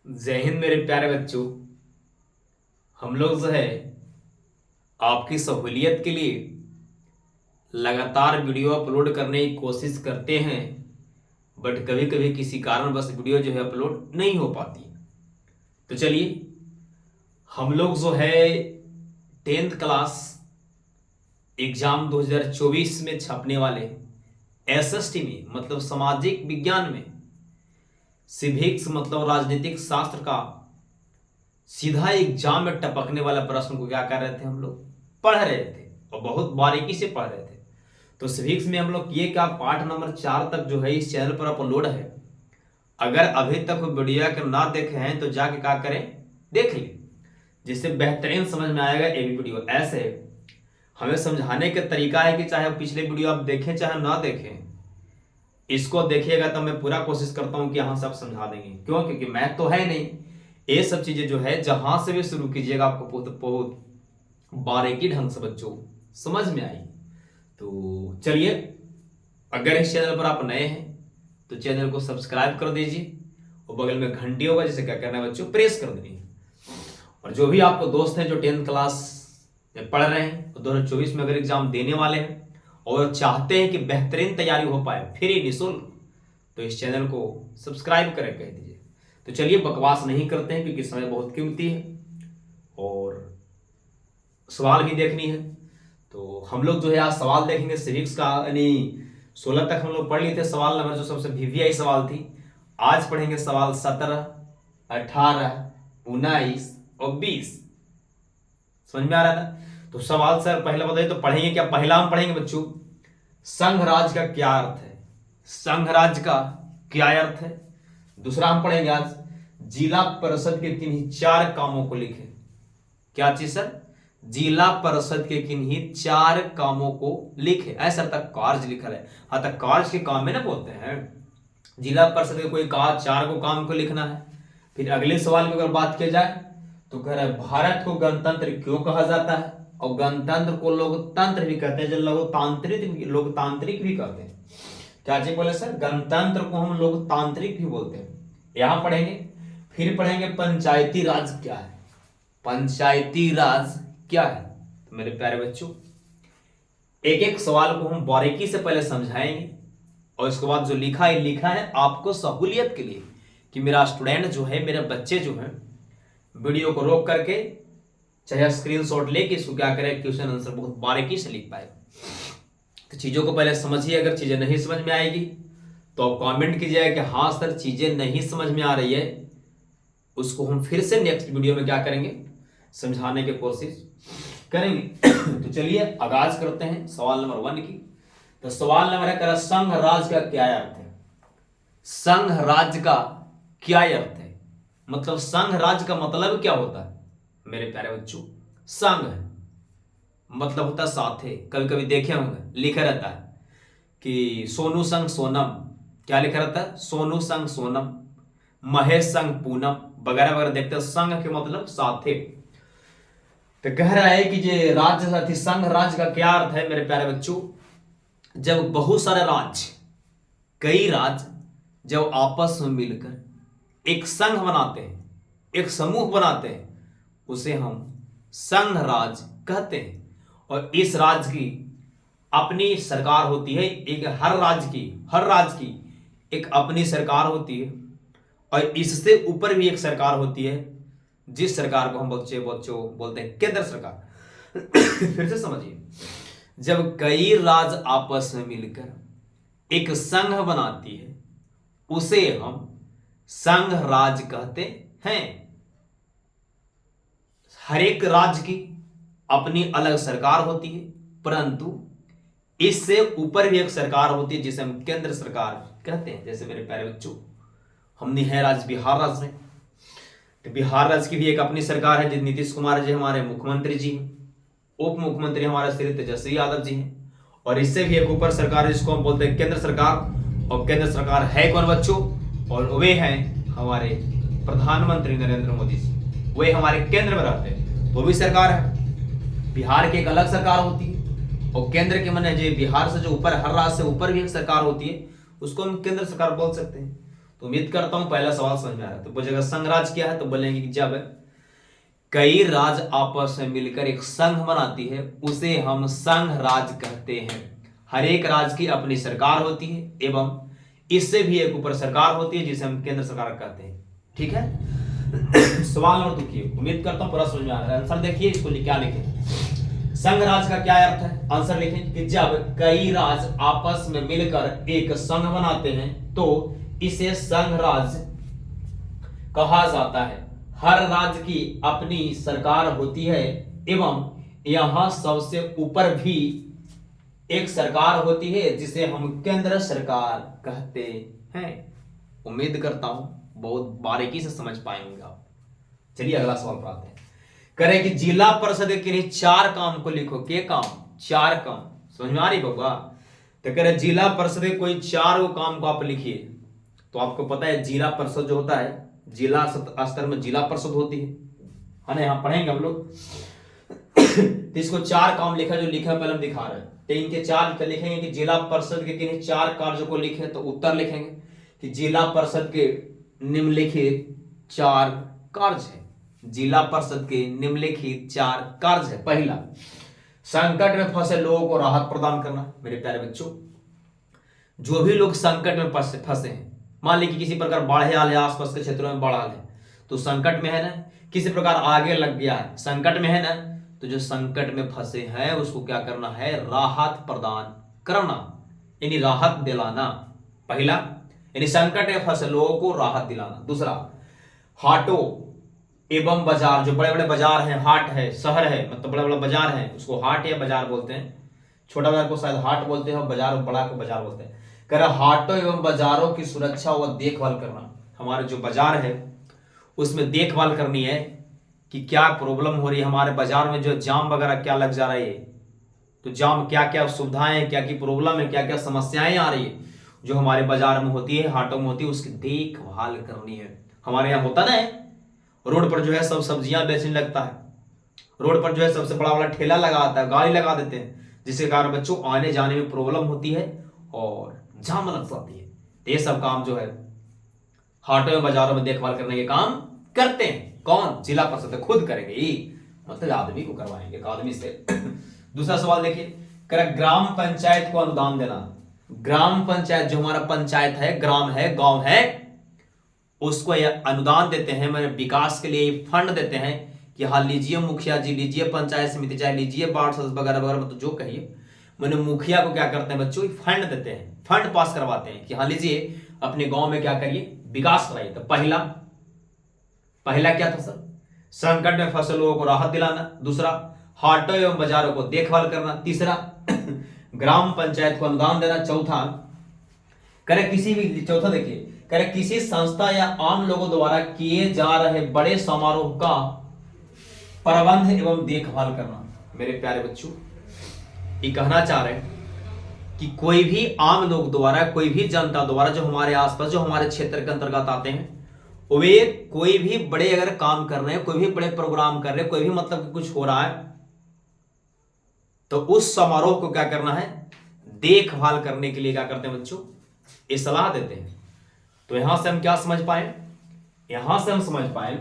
जय हिंद मेरे प्यारे बच्चों। हम लोग जो है आपकी सहूलियत के लिए लगातार वीडियो अपलोड करने की कोशिश करते हैं, बट कभी कभी किसी कारण बस वीडियो जो है अपलोड नहीं हो पाती। तो चलिए हम लोग जो है 10th क्लास एग्जाम 2024 में छपने वाले एसएसटी में मतलब सामाजिक विज्ञान में सिविक्स मतलब राजनीतिक शास्त्र का सीधा एग्जाम में टपकने वाला प्रश्न को क्या कर रहे थे, हम लोग पढ़ रहे थे और बहुत बारीकी से पढ़ रहे थे। तो सिविक्स में हम लोग ये क्या पाठ नंबर 4 तक जो है इस चैनल पर अपलोड है। अगर अभी तक वो वीडियो के ना देखे हैं तो जाके क्या करें, देख लें, जिससे बेहतरीन समझ में आएगा ये भी वीडियो। ऐसे हमें समझाने का तरीका है कि चाहे पिछले वीडियो आप देखें चाहे ना देखें, इसको देखिएगा तो मैं पूरा कोशिश करता हूं कि हाँ सब समझा देंगे। क्यों? क्योंकि मैथ तो है नहीं, ये सब चीजें जो है जहां से भी शुरू कीजिएगा आपको बहुत बहुत बारीकी ढंग से बच्चों समझ में आई। तो चलिए, अगर इस चैनल पर आप नए हैं तो चैनल को सब्सक्राइब कर दीजिए और बगल में घंटी होगा जिसे क्या करना है बच्चों, प्रेस कर देनी है। और जो भी आपको दोस्त हैं जो 10th क्लास में पढ़ रहे हैं तो 2024 में अगर एग्जाम देने वाले हैं और चाहते हैं कि बेहतरीन तैयारी हो पाए फ्री निःशुल्क, तो इस चैनल को सब्सक्राइब करें कह दीजिए। तो चलिए बकवास नहीं करते हैं क्योंकि समय बहुत कीमती है और सवाल भी देखनी है। तो हम लोग जो है आज सवाल देखेंगे सिविक्स का, यानी 16 तक हम लोग पढ़ लिए थे सवाल नंबर जो सबसे वीवीआई सवाल थी। आज पढ़ेंगे सवाल 17, 18, 19 और 20। समझ में आ रहा था? तो सवाल सर पहले बताइए तो पढ़ेंगे क्या। पहला हम पढ़ेंगे बच्चों संघ राज्य का क्या अर्थ है। संघ राज्य का क्या अर्थ है। दूसरा हम पढ़ेंगे आज जिला परिषद के किन्हीं 4 कामों को लिखें। क्या चीज सर? जिला परिषद के किन्हीं 4 कामों को लिखे। ऐसा तक कार्य लिखा है। हाँ तक कार्य के काम में ना बोलते हैं, जिला परिषद के कोई 4 को काम को लिखना है। फिर अगले सवाल की अगर बात की जाए तो कह रहा है भारत को गणतंत्र क्यों कहा जाता है, और गणतंत्र को लोकतंत्र भी कहते हैं, जो लोकतांत्रिक भी कहते हैं। क्या चीज बोले सर? गणतंत्र को हम लोकतांत्रिक भी बोलते हैं। यहां पढ़ेंगे। फिर पढ़ेंगे पंचायती राज क्या है। पंचायती राज क्या है? तो मेरे प्यारे बच्चों एक एक सवाल को हम बारीकी से पहले समझाएंगे और इसके बाद जो लिखा है आपको सहूलियत के लिए कि मेरा स्टूडेंट जो है, मेरे बच्चे जो है वीडियो को रोक करके चाहे स्क्रीनशॉट लेके इसको क्या करें, क्वेश्चन आंसर बहुत बारीकी से लिख पाए। तो चीजों को पहले समझिए। अगर चीजें नहीं समझ में आएगी तो आप कमेंट कीजिएगा कि हाँ सर चीजें नहीं समझ में आ रही है, उसको हम फिर से नेक्स्ट वीडियो में क्या करेंगे, समझाने की कोशिश करेंगे। तो चलिए आगाज करते हैं सवाल नंबर 1 की। तो सवाल नंबर 1 संघ राज्य का क्या अर्थ है। संघ राज्य का क्या अर्थ है, मतलब संघ राज्य का मतलब क्या होता है मेरे प्यारे बच्चों। संघ मतलब होता है साथे। कभी कभी देखे होंगे लिखा रहता है कि सोनू संग सोनम। क्या लिखा रहता है? सोनू संग सोनम, महेश संग पूनम वगैरह वगैरह देखते हैं। संघ के मतलब साथे। तो कह रहा है कि ये राज्य साथी संघ राज्य का क्या अर्थ है मेरे प्यारे बच्चों। जब बहुत सारे राज्य, कई राज्य जब आपस में मिलकर एक संघ बनाते हैं, एक समूह बनाते हैं, उसे हम संघ राज्य कहते हैं। और इस राज्य की अपनी सरकार होती है। एक हर राज्य की एक अपनी सरकार होती है और इससे ऊपर भी एक सरकार होती है, जिस सरकार को हम बच्चों बोलते हैं केंद्र सरकार। फिर से समझिए, जब कई राज्य आपस में मिलकर एक संघ बनाती है उसे हम संघ राज्य कहते हैं। हर एक राज्य की अपनी अलग सरकार होती है, परंतु इससे ऊपर भी एक सरकार होती है जिसे हम केंद्र सरकार कहते हैं। जैसे मेरे प्यारे बच्चों हमने है राज्य बिहार राज्य में, तो बिहार राज्य की भी एक अपनी सरकार है जो नीतीश कुमार जी हमारे मुख्यमंत्री जी हैं, उप मुख्यमंत्री हमारे श्री तेजस्वी यादव जी हैं, और इससे भी एक ऊपर सरकार है जिसको हम बोलते हैं केंद्र सरकार। और केंद्र सरकार है कौन बच्चों? और वे हैं हमारे प्रधानमंत्री नरेंद्र मोदी जी। वे हमारे केंद्र में रहते हैं, वो भी सरकार है। बिहार की एक अलग सरकार होती है और केंद्र के माने जो बिहार से जो ऊपर, हर राज्य से ऊपर भी एक सरकार होती है, उसको हम केंद्र सरकार बोल सकते हैं। तो उम्मीद करता हूं पहला सवाल समझ में आ रहा है। तो पूछेगा संघ राज क्या है, तो बोलेंगे कि जब कई राज्य आपस में मिलकर एक संघ बनाती है उसे हम संघ राज कहते हैं। हर एक राज्य की अपनी सरकार होती है एवं इससे भी एक ऊपर सरकार होती है जिसे हम केंद्र सरकार कहते हैं। ठीक है। सवाल नंबर 2 की उम्मीद करता हूं पूरा समझ में आ रहा है। आंसर देखिए, इसको क्या लिखें, संघ राज का क्या अर्थ है। आंसर लिखें कि जब कई राज्य आपस में मिलकर एक संघ बनाते हैं तो इसे संघ राज कहा जाता है। हर राज्य की अपनी सरकार होती है एवं यहां सबसे ऊपर भी एक सरकार होती है जिसे हम केंद्र सरकार कहते हैं। उम्मीद करता हूं बहुत बारीकी से समझ पाएंगे आप। चलिए अगला सवाल पर आते हैं। करें कि जिला परिषद के किन्हीं 4 काम को लिखो। के काम? 4 काम। समझ में आ रही बबुआ? तो कह रहे जिला परिषद के कोई 4 काम को आप लिखिए। तो आपको पता है जिला परिषद जो होता है, जिला स्तर में जिला परिषद होती है ना, यहां पढ़ेंगे हम लोग। तो इसको 4 काम लिखा, जो लिखा पहले हम दिखा रहे हैं। तो इनके 4 लिखेंगे कि जिला परिषद के किन्हीं 4 कार्यों को लिखे, तो उत्तर लिखेंगे कि जिला परिषद के निम्नलिखित 4 कार्य है। जिला परिषद के निम्नलिखित 4 कार्य है। पहला, संकट में फंसे लोगों को राहत प्रदान करना। मेरे प्यारे बच्चों, जो भी लोग संकट में फंसे हैं, मान लीजिए किसी प्रकार बाढ़ आल है, आसपास के क्षेत्रों में बाढ़ आल है, तो संकट में है ना, किसी प्रकार आगे लग गया है, संकट में है ना, तो जो संकट में फंसे हैं उसको क्या करना है, राहत प्रदान करना, यानी राहत दिलाना। पहला, यानी संकट में फंसे लोगों को राहत दिलाना। दूसरा, हाटों एवं बाजार, जो बड़े बड़े बाजार हैं, हाट है, शहर है, मतलब बड़े बड़े बाजार हैं, उसको हाट या बाजार बोलते हैं। छोटा बाजार को शायद हाट बोलते हैं और बाजार बड़ा को बाजार बोलते हैं। कह रहा हाटों एवं बाजारों की सुरक्षा व देखभाल करना। हमारे जो बाजार है उसमें देखभाल करनी है कि क्या प्रॉब्लम हो रही है हमारे बाजार में, जो जाम वगैरह क्या लग जा रहा है, तो जाम क्या क्या सुविधाएं, क्या की प्रॉब्लम है, क्या क्या समस्याएं आ रही है जो हमारे बाजार में होती है, हाटों में होती है, उसकी देखभाल करनी है। हमारे यहाँ होता ना है, रोड पर जो है सब सब्जियां बेचने लगता है, रोड पर जो है सबसे बड़ा ठेला लगा आता है, गाड़ी लगा देते हैं, जिसके कारण बच्चों आने जाने में प्रॉब्लम होती है और जाम लग जाती है। ये सब काम जो है हाटों में बाजारों में देखभाल करने के काम करते हैं। कौन? जिला परिषद खुद करेंगे, ये मतलब आदमी को करवाएंगे, एक आदमी से। दूसरा सवाल देखिए, कर ग्राम पंचायत को अनुदान देना। ग्राम पंचायत, जो हमारा पंचायत है, ग्राम है, गांव है, उसको यह अनुदान देते हैं, मैंने विकास के लिए फंड देते हैं कि हाँ लीजिए मुखिया जी, लीजिए पंचायत समिति, चाहे लीजिए वार्ड सदस्य वगैरह वगैरह, मतलब जो कहिए, मैंने मुखिया को क्या करते हैं बच्चों, फंड देते हैं, फंड पास करवाते हैं कि हाँ लीजिए अपने गांव में क्या करिए, विकास कराइए। तो पहला क्या था सर, संकट में फंसे लोगों को राहत दिलाना। दूसरा, हाटों एवं बाजारों को देखभाल करना। तीसरा, ग्राम पंचायत को अनुदान देना। चौथा, करे किसी भी, चौथा देखिए, करे किसी संस्था या आम लोगों द्वारा किए जा रहे बड़े समारोह का प्रबंध एवं देखभाल करना। मेरे प्यारे बच्चों, ये कहना चाह रहे हैं कि कोई भी आम लोग द्वारा, कोई भी जनता द्वारा, जो हमारे आसपास, जो हमारे क्षेत्र के अंतर्गत आते हैं, वे कोई भी बड़े अगर काम कर रहे हैं, कोई भी बड़े प्रोग्राम कर रहे हैं, कोई भी मतलब कुछ हो रहा है, तो उस समारोह को क्या करना है, देखभाल करने के लिए क्या करते हैं बच्चों, ये सलाह देते हैं। तो यहां से हम क्या समझ पाए, यहां से हम समझ पाए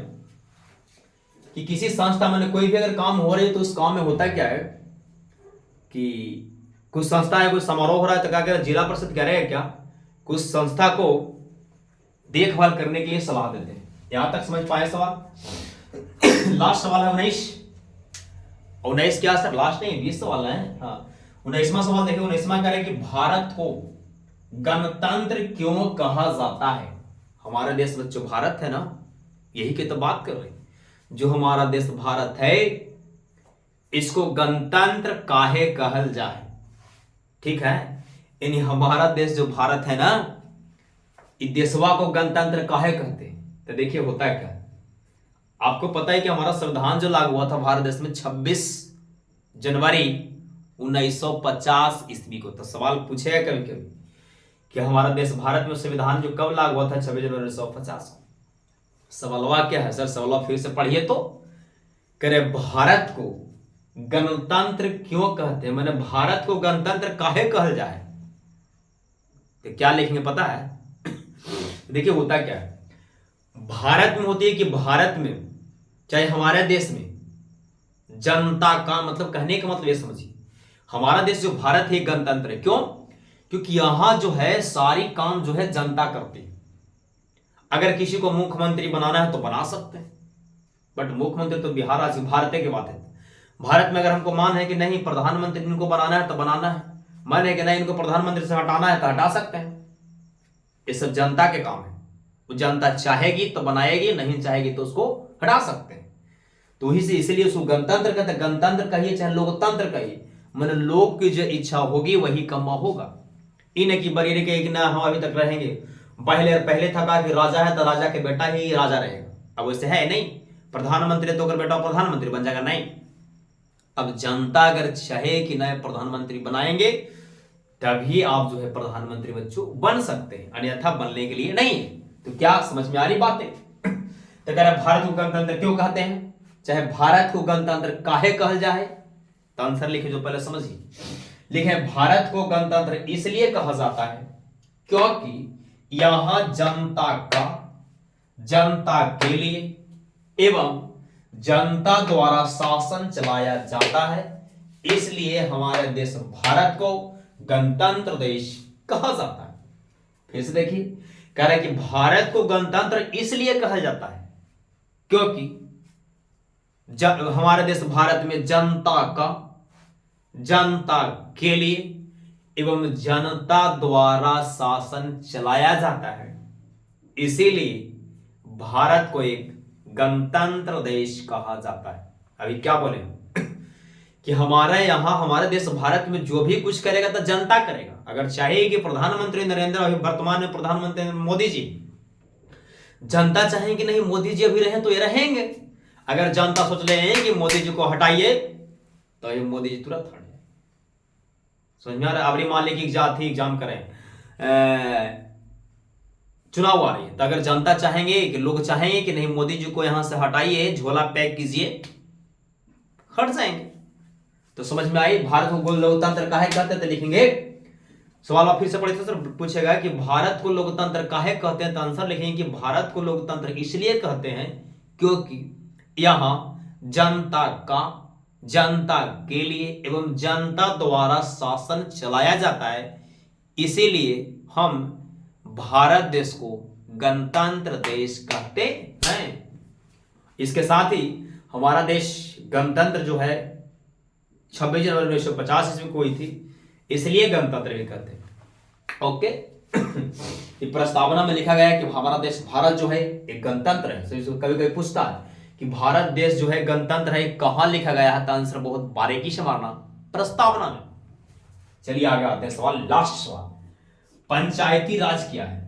कि किसी संस्था में कोई भी अगर काम हो रही है तो उस काम में होता क्या है कि कुछ संस्था है, कोई समारोह हो रहा है, तो क्या कह रहे, जिला परिषद कह रहे हैं क्या, कुछ संस्था को देखभाल करने के लिए सलाह देते हैं। यहां तक समझ पाए सवाल। लास्ट सवाल है 19 क्या सर, लास्ट नहीं 20 सवाल है। हाँ, 19वां सवाल देखिए, 19वां कह रहे कि भारत को गणतंत्र क्यों कहा जाता है। हमारा देश बच्चों भारत है ना, यही की तो बात कर रहे, जो हमारा देश भारत है इसको गणतंत्र काहे कहल जाए। ठीक है, यानी हमारा देश जो भारत है ना, इस देशवा को गणतंत्र काहे कहते हैं। तो देखिए होता है क्या, आपको पता है कि हमारा संविधान जो लागू हुआ था भारत देश में 26 जनवरी 1950 ईस्वी को। तो सवाल पूछेगा कभी कभी कि हमारा देश भारत में संविधान जो कब लागू हुआ था, 26 जनवरी 1950। सवालवा क्या है सर, सवालवा फिर से पढ़िए तो, करे भारत को गणतंत्र क्यों कहते हैं, मैंने भारत को गणतंत्र काहे कहल जाए। तो क्या लिखेंगे पता है, देखिए होता क्या है, भारत में होती है कि भारत में चाहे हमारे देश में जनता का मतलब, कहने का मतलब ये समझिए, हमारा देश जो भारत है गणतंत्र है। क्यों? क्योंकि यहां जो है सारी काम जो है जनता करती है। अगर किसी को मुख्यमंत्री बनाना है तो बना सकते हैं, बट मुख्यमंत्री तो बिहार राज्य भारत की बात है। भारत में अगर हमको मान है कि नहीं प्रधानमंत्री इनको बनाना है तो बनाना है, मन है कि नहीं इनको प्रधानमंत्री से हटाना है तो हटा सकते हैं। ये सब जनता के काम है। वो जनता चाहेगी तो बनाएगी, नहीं चाहेगी तो उसको हटा सकते हैं। तो इसी इसलिए उसको गणतंत्र कहते हैं। गणतंत्र कहिए चाहे लोकतंत्र कहिए, मतलब लोग की जो इच्छा होगी वही कमा होगा। इन की बरेरी के ना हम अभी तक रहेंगे। पहले था कहा कि राजा है तो राजा के बेटा ही राजा रहेगा, अब वैसे है नहीं। प्रधानमंत्री तो अगर बेटा प्रधानमंत्री बन जाएगा, नहीं। अब जनता अगर चाहे कि नए प्रधानमंत्री बनाएंगे तभी आप जो है प्रधानमंत्री बच्चों बन सकते हैं, अन्यथा बनने के लिए नहीं है। तो क्या समझ में आ रही बातें? तो कह रहे भारत को गणतंत्र क्यों कहते हैं, चाहे भारत को गणतंत्र काहे कहल जाए, तो आंसर लिखे जो पहले समझिए। लिखे भारत को गणतंत्र इसलिए कहा जाता है क्योंकि यहां जनता के लिए एवं जनता द्वारा शासन चलाया जाता है, इसलिए हमारे देश भारत को गणतंत्र देश कहा जाता है। फिर से देखिए, कह रहा है कि भारत को गणतंत्र इसलिए कहा जाता है क्योंकि हमारे देश भारत में जनता के लिए एवं जनता द्वारा शासन चलाया जाता है, इसीलिए भारत को एक गणतंत्र देश कहा जाता है। अभी क्या बोले कि हमारे देश भारत में जो भी कुछ करेगा तो जनता करेगा। अगर चाहे कि प्रधानमंत्री नरेंद्र, अभी वर्तमान में प्रधानमंत्री मोदी जी, जनता चाहे कि नहीं मोदी जी अभी रहे तो ये रहेंगे। अगर जनता सोच रहे हैं कि मोदी जी को हटाइए तो ये मोदी जी तुरंत हट जाए। समझ में आ रहा है? अभी मान लीजिए एग्जाम करें, चुनाव आ रही है, तो अगर जनता चाहेंगे कि लोग चाहेंगे कि नहीं मोदी जी को यहां से हटाइए, झोला पैक कीजिए, हट जाएंगे। तो समझ में आई भारत को लोकतंत्र काहे कहते हैं, तो लिखेंगे। सवाल आप फिर से पढ़े सर पूछेगा कि भारत को लोकतंत्र काहे कहते हैं, तो आंसर लिखेंगे कि भारत को लोकतंत्र इसलिए कहते हैं क्योंकि यहां जनता के लिए एवं जनता द्वारा शासन चलाया जाता है, इसीलिए हम भारत देश को गणतंत्र देश कहते हैं। इसके साथ ही हमारा देश गणतंत्र जो है 26 जनवरी 1950 ईस्वी को हुई थी, इसलिए गणतंत्र भी कहते हैं। ओके। ये प्रस्तावना में लिखा गया है कि हमारा देश भारत जो है एक गणतंत्र है। कभी कभी पूछता है कि भारत देश जो है गणतंत्र है, कहां लिखा गया है, तो आंसर बहुत बारीकी से मारना, प्रस्तावना में। चलिए आगे आते हैं सवाल, लास्ट सवाल, पंचायती राज क्या है?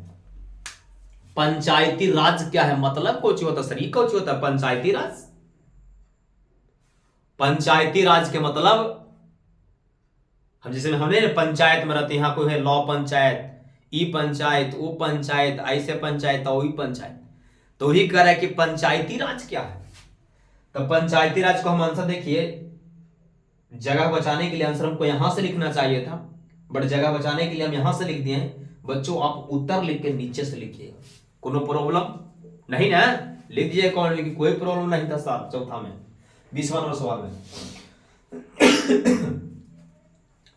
पंचायती राज क्या है मतलब कुछ होता सर, कुछ होता पंचायती राज? पंचायती राज के मतलब हम जैसे हमने पंचायत में रहते हैं, यहां कोई है लॉ पंचायत, ई पंचायत, वो पंचायत, ऐसे पंचायत, वही पंचायत, तो ही कह रहा है कि पंचायती राज क्या है। तो पंचायती राज को हम आंसर देखिए, जगह बचाने के लिए आंसर हमको यहां से लिखना चाहिए था, बट जगह बचाने के लिए हम यहां से लिख दिए हैं। बच्चों आप उत्तर लिख के नीचे से लिखिएगा, कोनो प्रॉब्लम नहीं ना, लिख दीजिए कौन लिखी, कोई प्रॉब्लम नहीं था सर। चौथा में 20वां नंबर सवाल में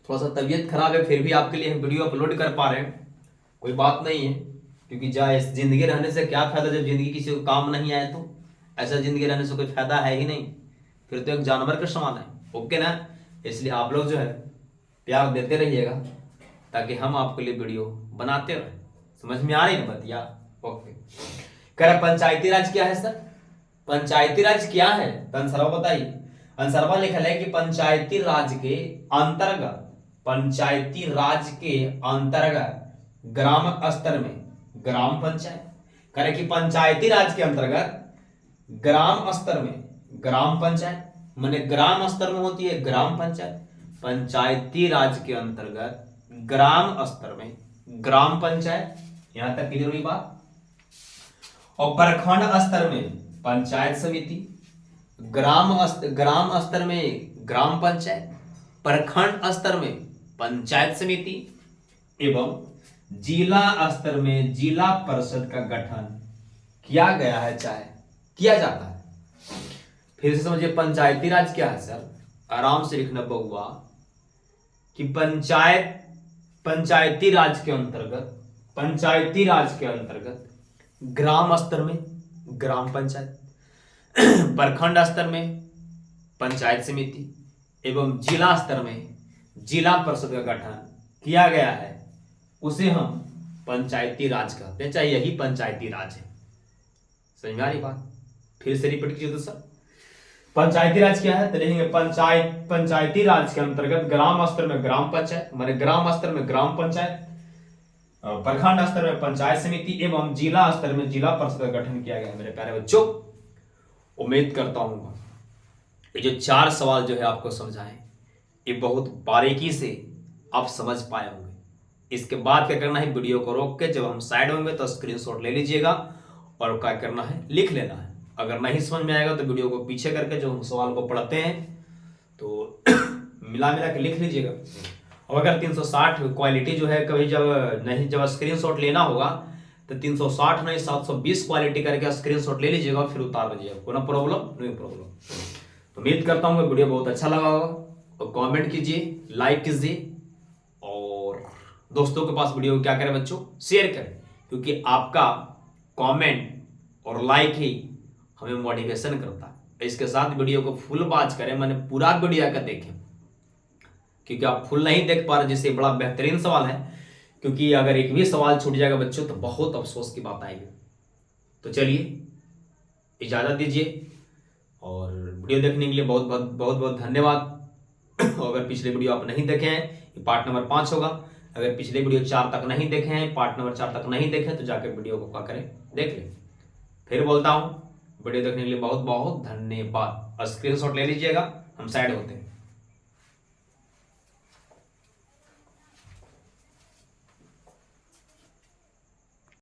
थोड़ा सा तबीयत खराब है, फिर भी आपके लिए हम वीडियो अपलोड कर पा रहे हैं, कोई बात नहीं है। क्योंकि जिंदगी रहने से क्या फायदा जब जिंदगी किसी को काम नहीं आए, तो ऐसा जिंदगी रहने से कोई फायदा है ही नहीं, फिर तो एक जानवर के समान है। ओके ना? इसलिए आप लोग जो है प्यार देते रहिएगा ताकि हम आपके लिए वीडियो बनाते रहे। समझ में आ रही है बतिया? ओके। कह रहा पंचायती राज क्या है सर? पंचायती राज क्या है तो आंसर बताइए। आंसर लिखा है कि पंचायती राज के अंतर्गत ग्राम स्तर में ग्राम पंचायत, करे कि पंचायती राज के अंतर्गत ग्राम स्तर में ग्राम पंचायत, माने ग्राम स्तर में होती है ग्राम पंचायत, पंचायती राज के अंतर्गत ग्राम स्तर में ग्राम पंचायत, यहां तक क्लियर हुई बात। और प्रखंड स्तर में पंचायत समिति, ग्राम स्तर में ग्राम पंचायत, प्रखंड स्तर में पंचायत समिति एवं जिला स्तर में जिला परिषद का गठन किया गया है, चाहे किया जाता है। फिर से समझिए, पंचायती राज क्या है सर? आराम से लिखना बउआ कि पंचायती राज के अंतर्गत ग्राम स्तर में ग्राम पंचायत, प्रखंड स्तर में पंचायत समिति एवं जिला स्तर में जिला परिषद का गठन किया गया है, उसे हम पंचायती राज कहते हैं, चाहे यही पंचायती राज है। समझ में आ रही बात? फिर से रिपीट कीजिए तो सर, पंचायती राज क्या है? तो लिखेंगे पंचायती राज के अंतर्गत ग्राम स्तर में ग्राम पंचायत, माने ग्राम स्तर में ग्राम पंचायत, प्रखंड स्तर में पंचायत समिति एवं जिला स्तर में जिला परिषद का गठन किया गया है। मेरे प्यारे बच्चों, उम्मीद करता हूं ये जो 4 सवाल जो है आपको समझाएं, ये बहुत बारीकी से आप समझ पाए होंगे। इसके बाद क्या करना है, वीडियो को रोक के जब हम साइड होंगे तो स्क्रीनशॉट ले लीजिएगा और क्या करना है, लिख लेना है। अगर नहीं समझ में आएगा तो वीडियो को पीछे करके जो हम सवाल को पढ़ते हैं तो मिला के लिख लीजिएगा। और अगर 360 क्वालिटी जो है कभी जब स्क्रीनशॉट लेना होगा तो 360 नहीं 720 क्वालिटी करके स्क्रीनशॉट ले लीजिएगा, फिर उतार दीजिएगा, कोई प्रॉब्लम नहीं। तो उम्मीद करता हूँ वीडियो बहुत अच्छा लगा होगा, और कमेंट कीजिए, लाइक कीजिए और दोस्तों के पास वीडियो को क्या करें बच्चों, शेयर करें, क्योंकि आपका कमेंट और लाइक ही हमें मोटिवेशन करता है। इसके साथ वीडियो को फुल वॉच करें, मैंने पूरा वीडियो का देखें, क्योंकि आप फुल नहीं देख पा रहे, जिससे बड़ा बेहतरीन सवाल है, क्योंकि अगर एक भी सवाल छूट जाएगा बच्चों तो बहुत अफसोस की बात आएगी। तो चलिए इजाज़त दीजिए, और वीडियो देखने के लिए बहुत बहुत धन्यवाद। अगर पिछले वीडियो आप नहीं देखे हैं, ये पार्ट नंबर 5 होगा। अगर पिछले वीडियो 4 तक नहीं देखे हैं, पार्ट नंबर 4 तक नहीं देखे, तो जाकर वीडियो को क्या करें, देख लें। फिर बोलता हूँ वीडियो देखने के लिए बहुत बहुत धन्यवाद। स्क्रीनशॉट ले लीजिएगा, हम साइड होते हैं।